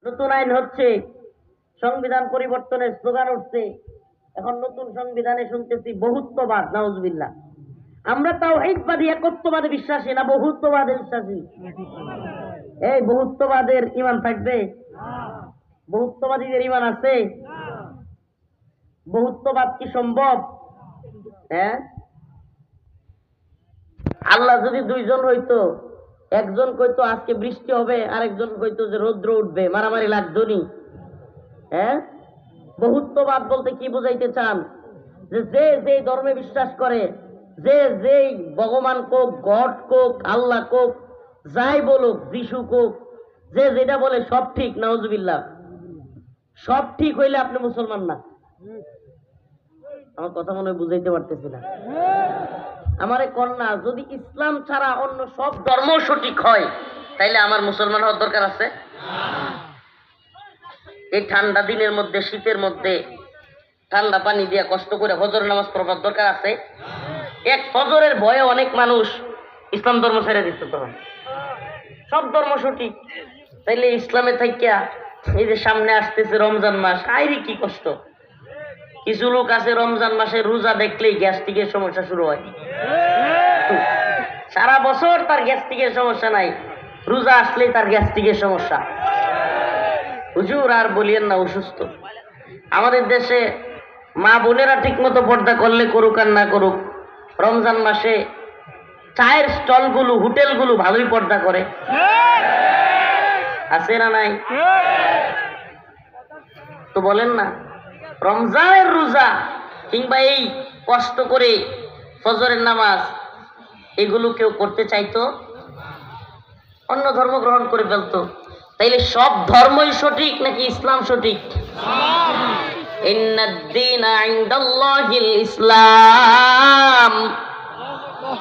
নতুন আইন হচ্ছে, সংবিধান পরিবর্তনের স্লোগান উঠছে। এখন নতুন সংবিধানে শুনতেছি বহুত্ববাদ। নাউজুবিল্লাহ। আমরা তাওহীদবাদী একত্ববাদে বিশ্বাসী না বহুত্ববাদে বিশ্বাসী? এই বহুত্ববাদের ঈমান থাকবে? বহুত্ববাদীদের ঈমান আছে? বহুত্ববাদ কি সম্ভব? হ্যাঁ, আল্লাহ যদি দুইজন হইতো, একজন কইতো আজকে বৃষ্টি হবে, আরেকজন কইতো যে রৌদ্র উঠবে, মারামারি লাগতো নি? হ্যাঁ, বহুত্ববাদ বলতে কি বুঝাইতে চান? যে যে যে ধর্মে বিশ্বাস করে, যে যেই ভগবান কোক, গড কোক, আল্লাহ কোক, যাই বলুক, যিশু কোক, যে যেটা বলে সব ঠিক। নাউজুবিল্লাহ। সব ঠিক হইলে আপনি মুসলমান না। আমার কথা মনে হয় বুঝাইতে পারতেছি না। আমারে কন্যা, যদি ইসলাম ছাড়া অন্য সব ধর্ম সঠিক হয়, তাইলে আমার মুসলমান হওয়ার দরকার আছে? এই ঠান্ডা দিনের মধ্যে, শীতের মধ্যে ঠান্ডা পানি দিয়ে কষ্ট করে ফজর নামাজ পড়বার দরকার আছে? এক ফজরের ভয়ে অনেক মানুষ ইসলাম ধর্ম ছেড়ে দিতে তখন। সব ধর্ম সঠিক, তাইলে ইসলামে থাকিয়া এই যে সামনে আসতেছে রমজান মাস, আইরি কি কষ্ট। কিছু লোক আছে রমজান মাসে রোজা দেখলেই গ্যাস্ট্রিকের সমস্যা শুরু হয়। সারা বছর তার গ্যাস্ট্রিকের সমস্যা নাই, রোজা আসলেই তার গ্যাস্ট্রিকের সমস্যা। হুজুর আর বলিয়েন না, অসুস্থ। আমাদের দেশে মা বোনেরা ঠিক মতো পর্দা করলে করুক আর না করুক, রমজান মাসে চায়ের স্টলগুলো, হোটেলগুলো ভালোই পর্দা করে। আছে না নাই? তো বলেন না, রমজানের রোজা কিংবা এই কষ্ট করে ফজরের নামাজ এগুলো কেউ করতে চাইতো? অন্য ধর্ম গ্রহণ করে ফেলতো। তাইলে সব ধর্মই সঠিক নাকি ইসলাম সঠিক? ইন্নাদ-দীনা ইনদাল্লাহিল ইসলাম।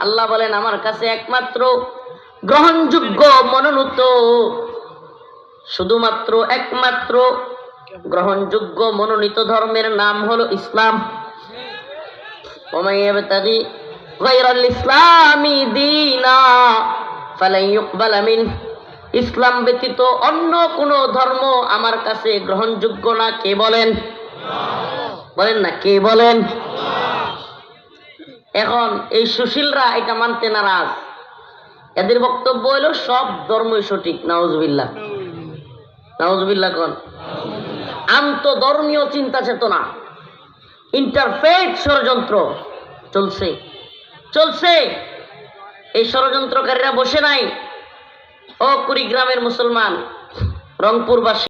আল্লাহ বলেন, আমার কাছে একমাত্র গ্রহণযোগ্য, মনোনীত, শুধুমাত্র একমাত্র গ্রহণযোগ্য মনোনীত ধর্মের নাম হলো ইসলাম। ওয়া ইয়াবতাগি গায়রাল ইসলামি দীনা ফালান ইউকবালা মিনহু। ইসলাম ব্যতীত অন্য কোন ধর্ম আমার কাছে গ্রহণযোগ্য না। কে বলেন? বলেন না, কে বলেন? এখন এই সুশীলরা এটা মানতে নারাজ। এদের বক্তব্য হলো সব ধর্মই সঠিক। নাউজুবিল্লাহ। নাউজুবিল্লাহ কোন? আন্তধর্মীয় চিন্তা চেতনা, ইন্টারফেথ ষড়যন্ত্র চলছে চলছে। এই ষড়যন্ত্রকারীরা বসে নাই। ও কুড়িগ্রামের মুসলমান, রংপুরবাসী,